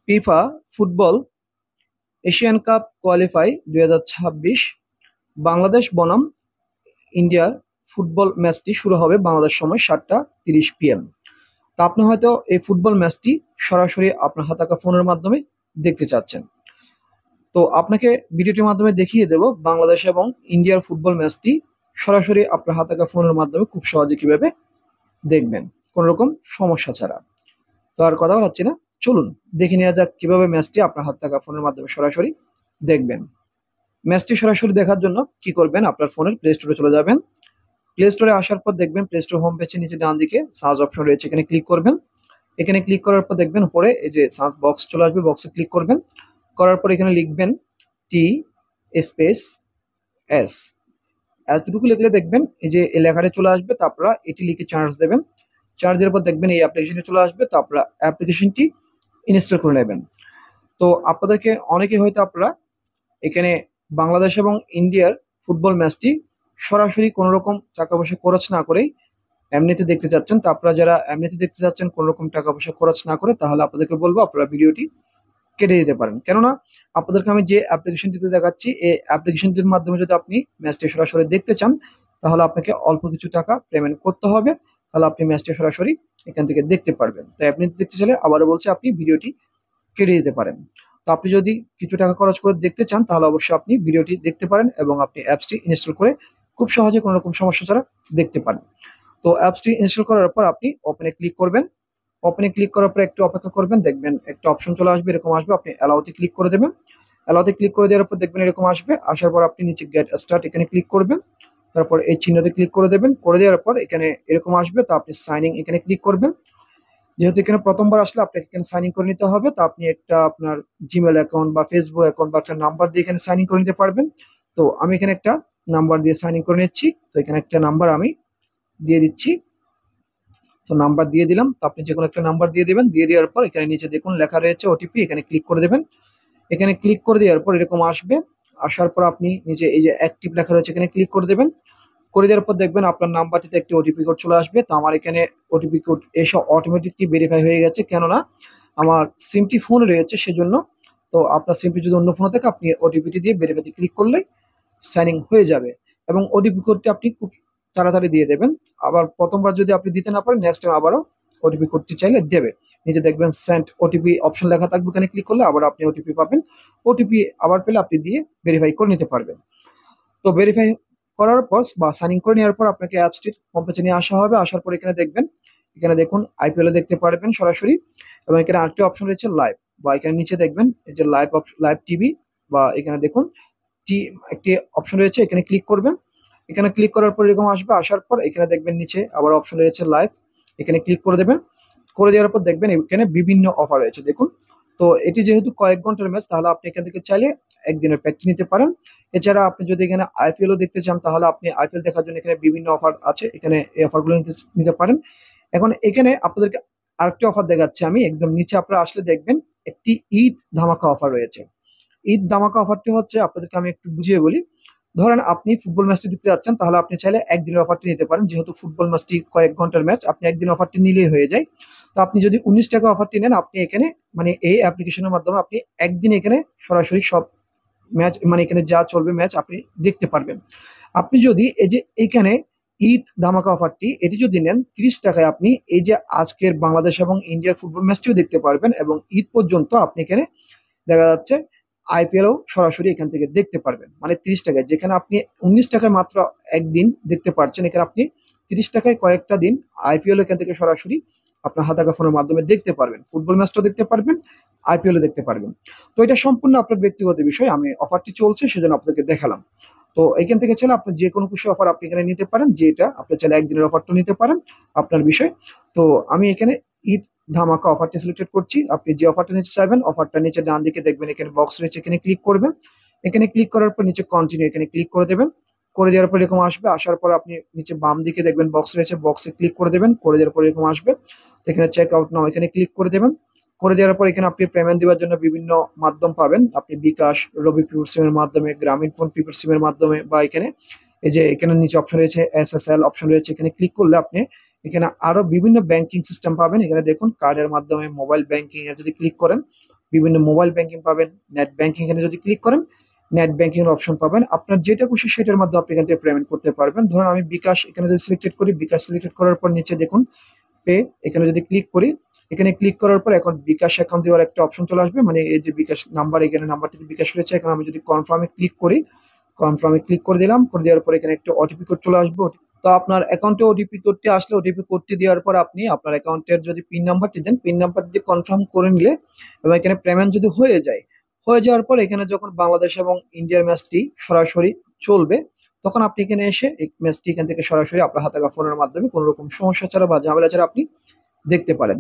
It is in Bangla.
FIFA football Asian cup qualify 2026 Bangladesh বনাম ইন্ডিয়ার ফুটবল ম্যাচটি শুরু হবে বাংলাদেশ সময় 7:30 PM। তা আপনি হয়তো এই ফুটবল ম্যাচটি সরাসরি আপনার হাতাকা ফোনের মাধ্যমে দেখতে চাচ্ছেন। তো আপনাকে ভিডিওটির মাধ্যমে দেখিয়ে দেব বাংলাদেশ এবং ইন্ডিয়ার ফুটবল ম্যাচটি সরাসরি আপনার হাতাকা ফোনের মাধ্যমে খুব সহজে কিভাবে দেখবেন কোনো রকম সমস্যা ছাড়া। তো আর কথা বলাচ্ছি না, চলুন দেখে নেওয়া যাক কিভাবে ম্যাচটি আপনার হাত থাকা ফোনের মাধ্যমে সরাসরি দেখবেন। ম্যাচটি সরাসরি দেখার জন্য কি করবেন, আপনার ফোনের প্লে স্টোরে চলে যাবেন। প্লে স্টোরে আসার পর দেখবেন প্লে স্টোর হোম পেজের নিচে ডান দিকে সার্চ অপশন রয়েছে, এখানে ক্লিক করবেন। এখানে ক্লিক করার পর দেখবেন উপরে এই যে সার্চ বক্স চলে আসবে, বক্সে ক্লিক করবেন। করার পর এখানে লিখবেন টি স্পেস এস, এতটুকু লিখলে দেখবেন এই যে এই লেখাটা চলে আসবে। তারপর এটি লিখে চার্জ দেবেন। চার্জের পর দেখবেন এই অ্যাপ্লিকেশনটি চলে আসবে। তো আপনারা অ্যাপ্লিকেশনটি ইনস্টল করে নেবেন। তো আপনাদেরকে অনেকে হয়তো আপনারা এখানে বাংলাদেশ এবং ইন্ডিয়ার ফুটবল ম্যাচটি সরাসরি কোনো রকম টাকা পয়সা খরচ না করেই এমনিতে দেখতে চাচ্ছেন। তো আপনারা যারা এমনিতে দেখতে চাচ্ছেন কোনো রকম টাকা পয়সা খরচ না করে, তাহলে আপনাদেরকে বলবো আপনারা ভিডিওটি কেটে দিতে পারেন। কেননা আপনাদেরকে আমি যে অ্যাপ্লিকেশনটিতে দেখাচ্ছি এই অ্যাপ্লিকেশনটির মাধ্যমে যদি আপনি ম্যাচটি সরাসরি দেখতে চান, তাহলে আপনাকে অল্প কিছু টাকা পেমেন্ট করতে হবে, তাহলে আপনি ম্যাচটি সরাসরি এখান থেকে দেখতে পারবেন। তাই আপনি দেখতে চাইলে আবারও বলছি আপনি ভিডিওটি কেটে দিতে পারেন। তো আপনি যদি কিছু টাকা খরচ করে দেখতে চান, তাহলে অবশ্যই আপনি ভিডিওটি দেখতে পারেন এবং আপনি অ্যাপসটি ইনস্টল করে খুব সহজে কোনো রকম সমস্যা ছাড়া দেখতে পারেন। তো অ্যাপসটি ইনস্টল করার পর আপনি ওপেনে ক্লিক করবেন। ওপেনে ক্লিক করার পর একটু অপেক্ষা করবেন, দেখবেন একটা অপশন চলে আসবে, এরকম আসবে। আপনি অ্যালাউতে ক্লিক করে দেবেন। অ্যালাউতে ক্লিক করে দেওয়ার পর দেখবেন এরকম আসবে। আসার পর আপনি নিচে গেট স্টার্ট এখানে ক্লিক করবেন। তারপর এই চিহ্নতে ক্লিক করে দেবেন। করে দেওয়ার পর এখানে এরকম আসবে। তো আপনি সাইন ইন এখানে ক্লিক করবেন। যেহেতু এখানে প্রথমবার আসলে আপনাকে এখানে সাইন ইন করে নিতে হবে। তো আপনি একটা আপনার জিমেল অ্যাকাউন্ট বা ফেসবুক অ্যাকাউন্ট বা একটা নাম্বার দিয়ে এখানে সাইন ইন করে নিতে পারবেন। তো আমি এখানে একটা নাম্বার দিয়ে সাইন ইন করে নিচ্ছি। তো এখানে একটা নাম্বার আমি দিয়ে দিচ্ছি। তো নাম্বার দিয়ে দিলাম। তো আপনি যে কোনো একটা নাম্বার দিয়ে দেবেন। দিয়ে দেওয়ার পর এখানে নিচে দেখুন লেখা রয়েছে ওটিপি, এখানে ক্লিক করে দেবেন। এখানে ক্লিক করে দেওয়ার পর এরকম আসবে। আসার পর আপনি নিচে এই যে অ্যাক্টিভ লেখা রয়েছে এখানে ক্লিক করে দেবেন। করে দেওয়ার পর দেখবেন আপনার নাম্বারটিতে একটি ওটিপি কোড চলে আসবে। তো আমার এখানে ওটিপি কোড এসে অটোমেটিকলি ভেরিফাই হয়ে গেছে, কেননা আমার সিমটি ফোনে রয়েছে সেজন্য। তো আপনার সিমটি যদি অন্য ফোনে থাকে আপনি ওটিপিটি দিয়ে ভেরিফাইতে ক্লিক করলেই সাইন ইন হয়ে যাবে এবং ওটিপি কোডটি আপনি খুব তাড়াতাড়ি দিয়ে দেবেন। আবার প্রথমবার যদি আপনি দিতে না পারেন, নেক্সট টাইম আবারও ওটিপি কোডটি চাইলে দেবে। নিচে দেখবেন সেন্ড ওটিপি অপশন লেখা থাকবে, এখানে ক্লিক করলে আবার আপনি ওটিপি পাবেন। ওটিপি আবার পেলে আপনি দিয়ে ভেরিফাই করে নিতে পারবেন। তো ভেরিফাই করার পর বা সাইন ইন করে নেওয়ার পর আপনাকে অ্যাপসটির হোম পেজে নিয়ে আসা হবে। আসার পর এখানে দেখবেন, এখানে দেখুন আইপিএল দেখতে পারবেন সরাসরি এবং এখানে আরেকটি অপশন রয়েছে লাইভ, বা এখানে নিচে দেখবেন এই যে লাইভ লাইভ টিভি, বা এখানে দেখুন টি একটি অপশন রয়েছে, এখানে ক্লিক করবেন। এখানে ক্লিক করার পর এরকম আসবে। আসার পর এখানে দেখবেন নিচে আবার অপশন রয়েছে লাইভ, এখানে ক্লিক করে দেবেন। করে দেওয়ার পর দেখবেন এখানে বিভিন্ন অফার রয়েছে দেখুন। তো এটি যেহেতু কয়েক ঘন্টার ম্যাচ, তাহলে আপনি এখান থেকে চাইলে একদিনের প্যাকটি নিতে পারেন। এছাড়া আপনি যদি এখানে আইপিএলও দেখতে চান, তাহলে আপনি আইপিএল দেখার জন্য এখানে বিভিন্ন অফার আছে, এখানে এই অফারগুলো নিতে পারেন। এখন এখানে আপনাদেরকে আরেকটি অফার দেখাচ্ছি আমি, একদম নিচে আপনারা আসলে দেখবেন একটি ঈদ ধামাকা অফার রয়েছে। ঈদ ধামাকা অফারটি হচ্ছে, আপনাদেরকে আমি একটু বুঝিয়ে বলি। ধরেন আপনি ফুটবল ম্যাচটি দেখতে যাচ্ছেন, তাহলে আপনি চাইলে একদিনের অফারটি নিতে পারেন। যেহেতু ফুটবল ম্যাচটি কয়েক ঘন্টার ম্যাচ, আপনি একদিন অফারটি নিলেই হয়ে যায়। তো আপনি যদি 19 টাকা অফারটি নেন, আপনি এখানে মানে এই অ্যাপ্লিকেশনের মাধ্যমে আপনি একদিন এখানে সরাসরি সব ম্যাচ মানে এখানে যা চলবে ম্যাচ আপনি দেখতে পারবেন। আপনি যদি এই যে এখানে ঈদ ধামাকা অফারটি এটি যদি নেন 30 টাকায়, আপনি এই যে আজকের বাংলাদেশ এবং ইন্ডিয়ার ফুটবল ম্যাচটিও দেখতে পারবেন এবং ঈদ পর্যন্ত আপনি এখানে দেখা যাচ্ছে আইপিএলও সরাসরি এখান থেকে দেখতে পারবেন। মানে 30 টাকায়, যেখানে আপনি 19 টাকায় মাত্র একদিন দেখতে পারছেন, এখানে আপনি 30 টাকায় কয়েকটা দিন আইপিএল এখান থেকে সরাসরি আপনার হাতাকা ফোনের মাধ্যমে দেখতে পারবেন। ফুটবল ম্যাচটাও দেখতে পারবেন, আইপিএলও দেখতে পারবেন। তো এটা সম্পূর্ণ আপনার ব্যক্তিগত বিষয়, আমি অফারটি চলছে সেজন্য আপনাদেরকে দেখালাম। তো এখান থেকে চাইলে আপনি যে কোনো খুশি অফার আপনি এখানে নিতে পারেন, যেটা আপনি চাইলে একদিনের অফারটা নিতে পারেন, আপনার বিষয়। তো আমি এখানে ঈদ ধামাকা অফারটি সিলেক্টেড করছি। আপনি যে অফারটা নিতে চাইবেন, অফারটা নিচে ডান দিকে দেখবেন এখানে বক্স রয়েছে, এখানে ক্লিক করবেন। এখানে ক্লিক করার পর নিচে কন্টিনিউ এখানে ক্লিক করে দেবেন। করে দেওয়ার পর এরকম আসবে। আসার পর আপনি নিচে বাম দিকে দেখবেন বক্স রয়েছে, বক্সে ক্লিক করে দেবেন। করে দেওয়ার পর এরকম আসবে। তো এখানে চেক আউট নাও এখানে ক্লিক করে দেবেন। করে দেওয়ার পর এখানে আপনি পেমেন্ট দেওয়ার জন্য বিভিন্ন মাধ্যম পাবেন। আপনি বিকাশ, রবি প্রিপেড সিমের মাধ্যমে, গ্রামীণ ফোন প্রিপেড সিমের মাধ্যমে, বা এখানে এই যে এখানে নিচে অপশন রয়েছে এসএসএল অপশন রয়েছে, এখানে ক্লিক করলে আপনি এখানে আরো বিভিন্ন ব্যাংকিং সিস্টেম পাবেন। এখানে দেখুন কার্ডের মাধ্যমে, মোবাইল ব্যাংকিং এ যদি ক্লিক করেন, বিভিন্ন মোবাইল ব্যাংকিং পাবেন, নেট ব্যাংকিং এখানে যদি ক্লিক করেন নেট ব্যাংকিং এর অপশন পাবেন। আপনার যেটা খুশি সেটার মাধ্যমে আপনি এখান থেকে পেমেন্ট করতে পারবেন। ধরুন আমি বিকাশ এখানে যদি সিলেক্টেড করি, বিকাশ সিলেক্টেড করার পর নিচে দেখুন পে, এখানে যদি ক্লিক করি, এখানে ক্লিক করার পর এখন বিকাশ অ্যাকাউন্ট দেওয়ার একটা অপশন চলে আসবে, মানে এই যে বিকাশ নাম্বার, এখানে নাম্বারটিতে বিকাশ রয়েছে। এখন আমি যদি কনফার্মে ক্লিক করি, কনফার্মে ক্লিক করে দিলাম, করে দেওয়ার পর এখানে একটা ওটিপি কোড চলে আসবে। তো আপনার অ্যাকাউন্টে ওটিপি কোডটি আসলে ওটিপি কোডটি দেওয়ার পর আপনি আপনার অ্যাকাউন্টের যদি পিন নাম্বারটি দেন, পিন নাম্বার দিয়ে কনফার্ম করে নিলে এবং এখানে পেমেন্ট যদি হয়ে যায়, হয়ে যাওয়ার পর এখানে যখন বাংলাদেশ এবং ইন্ডিয়ার ম্যাচটি সরাসরি চলবে, তখন আপনি এখানে এসে এই ম্যাচটি এখান থেকে সরাসরি আপনার হাতে ফোনের মাধ্যমে কোনো রকম সমস্যা ছাড়া বা ঝামেলা ছাড়া আপনি দেখতে পারেন।